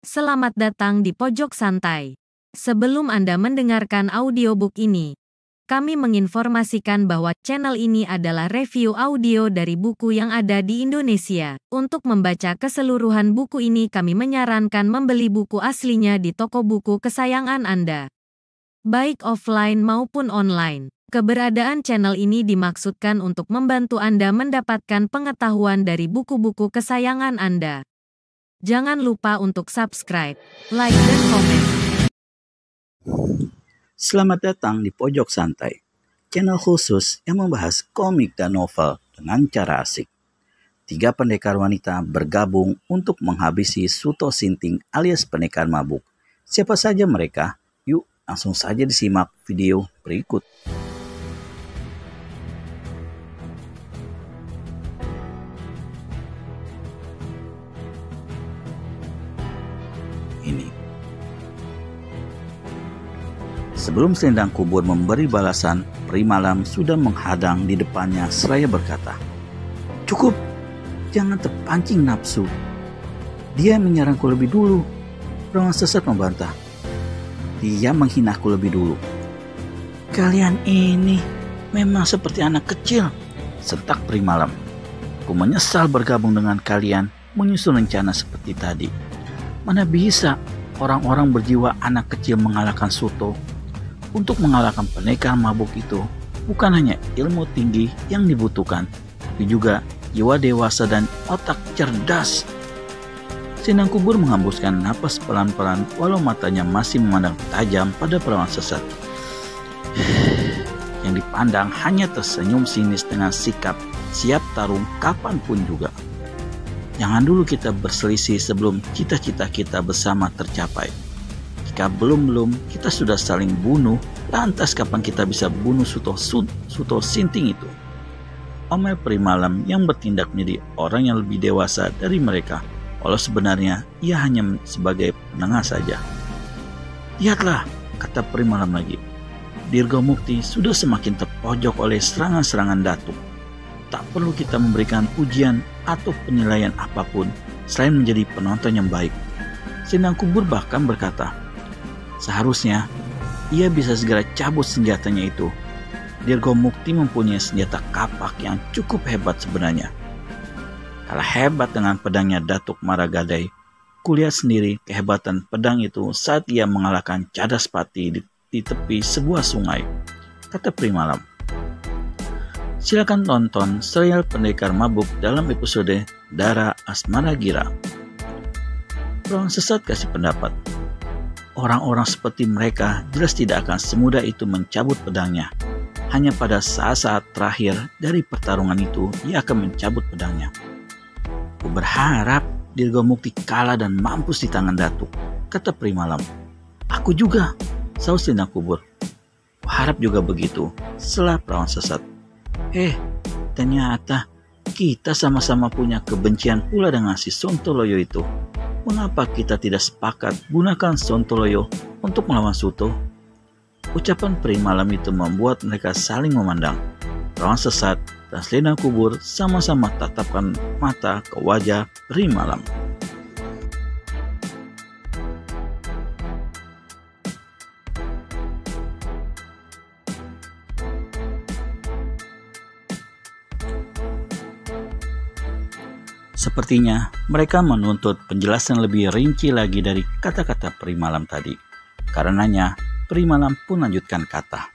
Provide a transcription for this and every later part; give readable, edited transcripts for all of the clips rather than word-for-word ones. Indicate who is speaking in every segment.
Speaker 1: Selamat datang di Pojok Santai. Sebelum Anda mendengarkan audiobook ini, kami menginformasikan bahwa channel ini adalah review audio dari buku yang ada di Indonesia. Untuk membaca keseluruhan buku ini, kami menyarankan membeli buku aslinya di toko buku kesayangan Anda, baik offline maupun online. Keberadaan channel ini dimaksudkan untuk membantu Anda mendapatkan pengetahuan dari buku-buku kesayangan Anda. Jangan lupa untuk subscribe, like, dan komen.
Speaker 2: Selamat datang di Pojok Santai, channel khusus yang membahas komik dan novel dengan cara asik. 3 pendekar wanita bergabung untuk menghabisi Suto Sinting alias pendekar mabuk. Siapa saja mereka? Yuk langsung saja disimak video berikut. Sebelum selendang kubur memberi balasan, peri malam sudah menghadang di depannya seraya berkata, "Cukup, jangan terpancing nafsu. Dia menyerangku lebih dulu." Perawan sesat membantah, "Dia menghinaku lebih dulu." "Kalian ini memang seperti anak kecil," sentak peri malam. "Aku menyesal bergabung dengan kalian menyusun rencana seperti tadi. Mana bisa orang-orang berjiwa anak kecil mengalahkan Suto. Untuk mengalahkan pendekar mabuk itu, bukan hanya ilmu tinggi yang dibutuhkan, tapi juga jiwa dewasa dan otak cerdas." Selendang kubur menghembuskan napas pelan-pelan walau matanya masih memandang tajam pada perawan sesat. Yang dipandang hanya tersenyum sinis dengan sikap siap tarung kapanpun juga. "Jangan dulu kita berselisih sebelum cita-cita kita bersama tercapai. Jika belum kita sudah saling bunuh, lantas kapan kita bisa bunuh Suto Sinting itu?" Omel peri malam yang bertindak menjadi orang yang lebih dewasa dari mereka, walau sebenarnya ia hanya sebagai penengah saja. "Lihatlah," kata peri malam lagi, "Dirgo Mukti sudah semakin terpojok oleh serangan-serangan Datuk. Tak perlu kita memberikan pujian atau penilaian apapun selain menjadi penonton yang baik." Selendang kubur bahkan berkata, "Seharusnya ia bisa segera cabut senjatanya itu. Dirgo Mukti mempunyai senjata kapak yang cukup hebat sebenarnya. Kalah hebat dengan pedangnya Datuk Maragadai. Kulihat sendiri kehebatan pedang itu saat ia mengalahkan Cadaspati di tepi sebuah sungai," kata peri malam. Silakan tonton serial Pendekar Mabuk dalam episode Dara Asmaragira. Perawan sesat kasih pendapat, "Orang-orang seperti mereka jelas tidak akan semudah itu mencabut pedangnya. Hanya pada saat-saat terakhir dari pertarungan itu ia akan mencabut pedangnya." "Aku berharap Dirgo Mukti kalah dan mampus di tangan Datuk," kata peri malam. "Aku juga," saus selendang kubur. "Aku harap juga begitu," selah perawan sesat. Ternyata kita sama-sama punya kebencian pula dengan si Sontoloyo itu. Mengapa kita tidak sepakat gunakan Sontoloyo untuk melawan Suto?" Ucapan peri malam itu membuat mereka saling memandang. Perawan sesat dan selendang kubur sama-sama tatapkan mata ke wajah peri malam. Sepertinya mereka menuntut penjelasan lebih rinci lagi dari kata-kata peri malam tadi. Karenanya, peri malam pun lanjutkan kata,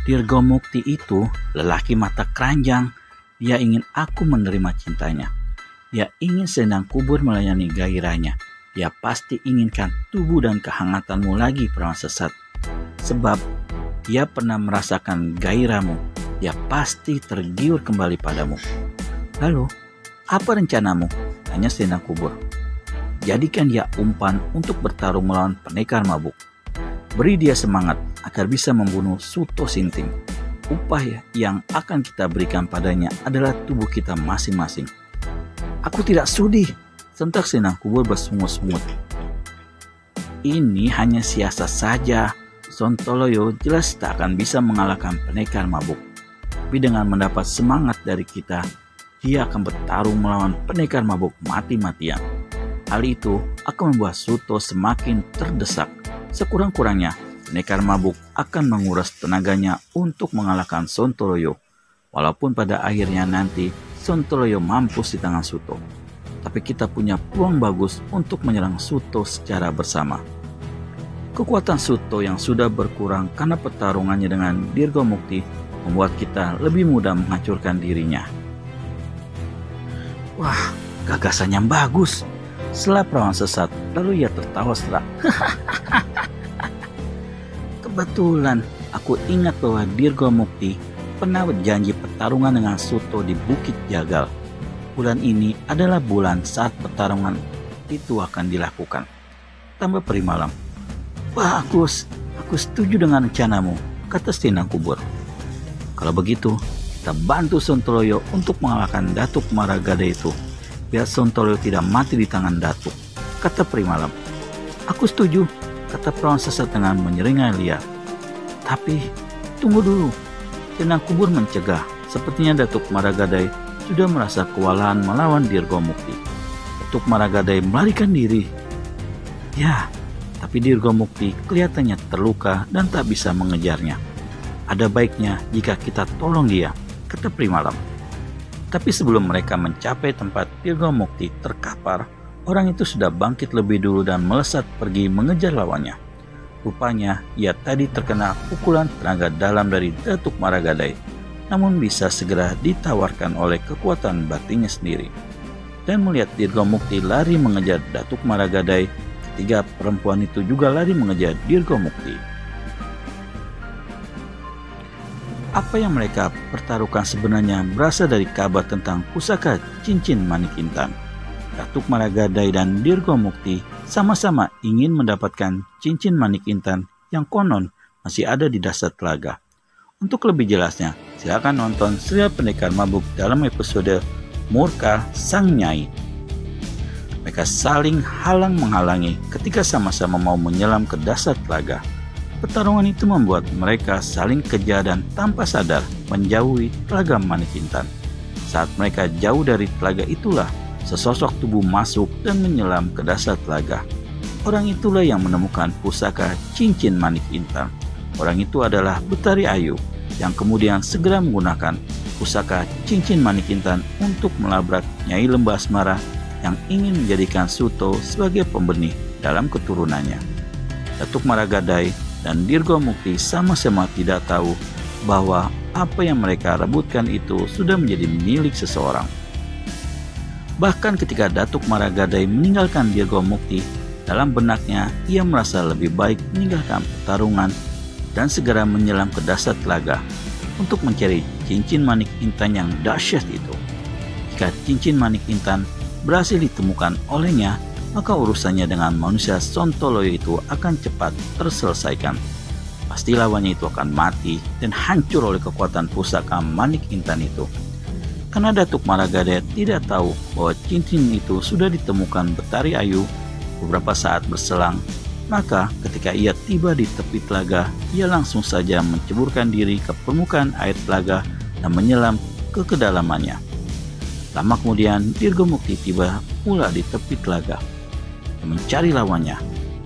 Speaker 2: "Dirgo Mukti itu lelaki mata keranjang. Dia ingin aku menerima cintanya. Dia ingin selendang kubur melayani gairahnya. Dia pasti inginkan tubuh dan kehangatanmu lagi, perawan sesat. Sebab dia pernah merasakan gairahmu. Dia pasti tergiur kembali padamu." "Lalu, apa rencanamu?" tanya selendang kubur. "Jadikan dia umpan untuk bertarung melawan pendekar mabuk. Beri dia semangat agar bisa membunuh Suto Sinting. Upah yang akan kita berikan padanya adalah tubuh kita masing-masing." "Aku tidak sudi," sentak selendang kubur bersungut-sungut. "Ini hanya siasat saja. Sontoloyo jelas tak akan bisa mengalahkan pendekar mabuk. Tapi dengan mendapat semangat dari kita, dia akan bertarung melawan pendekar mabuk mati-matian. Hal itu akan membuat Suto semakin terdesak. Sekurang-kurangnya, pendekar mabuk akan menguras tenaganya untuk mengalahkan Sontoloyo. Walaupun pada akhirnya nanti Sontoloyo mampus di tangan Suto. Tapi kita punya peluang bagus untuk menyerang Suto secara bersama. Kekuatan Suto yang sudah berkurang karena pertarungannya dengan Dirgomukti membuat kita lebih mudah menghancurkan dirinya. Wah, gagasan yang bagus. Setelah perawan sesat, lalu ia tertawa serak. Kebetulan, aku ingat bahwa Dirgomukti pernah berjanji pertarungan dengan Suto di Bukit Jagal. Bulan ini adalah bulan saat pertarungan itu akan dilakukan. Tambah peri malam. Bagus, aku setuju dengan rencanamu, kata Senang Kubur. Kalau begitu, kita bantu Sontoloyo untuk mengalahkan Datuk Maragada itu. Biar Sontoloyo tidak mati di tangan Datuk, kata peri malam. Aku setuju, kata perawan sesat dengan menyeringai liar. Tapi, tunggu dulu. Senang Kubur mencegah. Sepertinya Datuk Maragadai sudah merasa kewalahan melawan Dirgomukti. Datuk Maragadai melarikan diri. Ya, tapi Dirgomukti kelihatannya terluka dan tak bisa mengejarnya. Ada baiknya jika kita tolong dia, kata peri malam. Tapi sebelum mereka mencapai tempat Dirgomukti terkapar, orang itu sudah bangkit lebih dulu dan melesat pergi mengejar lawannya. Rupanya ia tadi terkena pukulan tenaga dalam dari Datuk Maragadai, namun bisa segera ditawarkan oleh kekuatan batinnya sendiri. Dan melihat Dirgomukti lari mengejar Datuk Maragadai, ketiga perempuan itu juga lari mengejar Dirgomukti. Apa yang mereka pertaruhkan sebenarnya berasal dari kabar tentang pusaka cincin manik intan. Datuk Maragadai dan Dirgomukti sama-sama ingin mendapatkan cincin manik intan yang konon masih ada di dasar telaga. Untuk lebih jelasnya, silakan nonton serial Pendekar Mabuk dalam episode Murka Sang Nyai. Mereka saling halang-menghalangi ketika sama-sama mau menyelam ke dasar telaga. Pertarungan itu membuat mereka saling kejar dan tanpa sadar menjauhi telaga manik intan. Saat mereka jauh dari telaga itulah, sesosok tubuh masuk dan menyelam ke dasar telaga. Orang itulah yang menemukan pusaka cincin manik intan. Orang itu adalah Betari Ayu, yang kemudian segera menggunakan pusaka cincin manik intan untuk melabrak Nyai Lembah Asmara yang ingin menjadikan Suto sebagai pembenih dalam keturunannya. Datuk Maragadai dan Dirgomukti sama-sama tidak tahu bahwa apa yang mereka rebutkan itu sudah menjadi milik seseorang. Bahkan ketika Datuk Maragadai meninggalkan Dirgomukti, dalam benaknya ia merasa lebih baik meninggalkan pertarungan dan segera menyelam ke dasar telaga untuk mencari cincin manik intan yang dahsyat itu. Jika cincin manik intan berhasil ditemukan olehnya, maka urusannya dengan manusia Sontoloyo itu akan cepat terselesaikan. Pasti lawannya itu akan mati dan hancur oleh kekuatan pusaka manik intan itu. Karena Datuk Maragadai tidak tahu bahwa cincin itu sudah ditemukan Betari Ayu beberapa saat berselang, maka ketika ia tiba di tepi telaga, ia langsung saja menceburkan diri ke permukaan air telaga dan menyelam ke kedalamannya. Lama kemudian Dirgomukti tiba pula di tepi telaga dan mencari lawannya.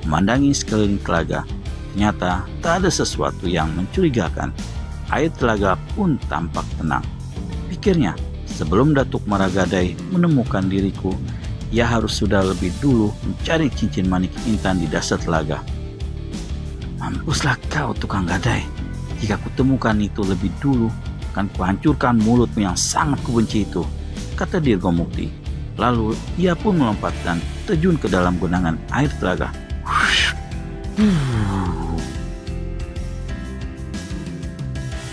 Speaker 2: Memandangi sekeliling telaga, ternyata tak ada sesuatu yang mencurigakan. Air telaga pun tampak tenang. Pikirnya, sebelum Datuk Maragadai menemukan diriku, ia harus sudah lebih dulu mencari cincin manik intan di dasar telaga. Mampuslah kau, tukang gadai. Jika kutemukan itu lebih dulu, akan kuhancurkan mulutmu yang sangat kubenci itu, kata Dirgomukti. Lalu ia pun melompat dan terjun ke dalam genangan air telaga.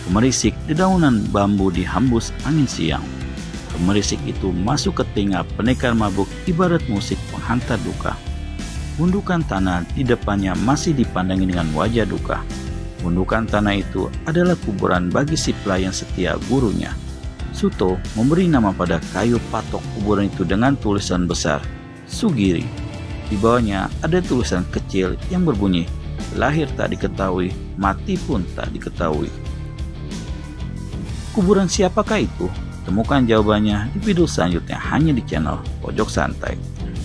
Speaker 2: Gemerisik dedaunan bambu dihembus angin siang. Gemerisik itu masuk ke telinga pendekar mabuk ibarat musik penghantar duka. Gundukan tanah di depannya masih dipandangi dengan wajah duka. Gundukan tanah itu adalah kuburan bagi si pelayan setia gurunya. Suto memberi nama pada kayu patok kuburan itu dengan tulisan besar, Sugiri. Di bawahnya ada tulisan kecil yang berbunyi, lahir tak diketahui, mati pun tak diketahui. Kuburan siapakah itu? Temukan jawabannya di video selanjutnya hanya di channel Pojok Santai.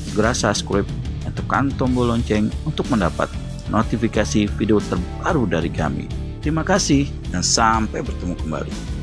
Speaker 2: Segera subscribe dan tekan tombol lonceng untuk mendapat notifikasi video terbaru dari kami. Terima kasih dan sampai bertemu kembali.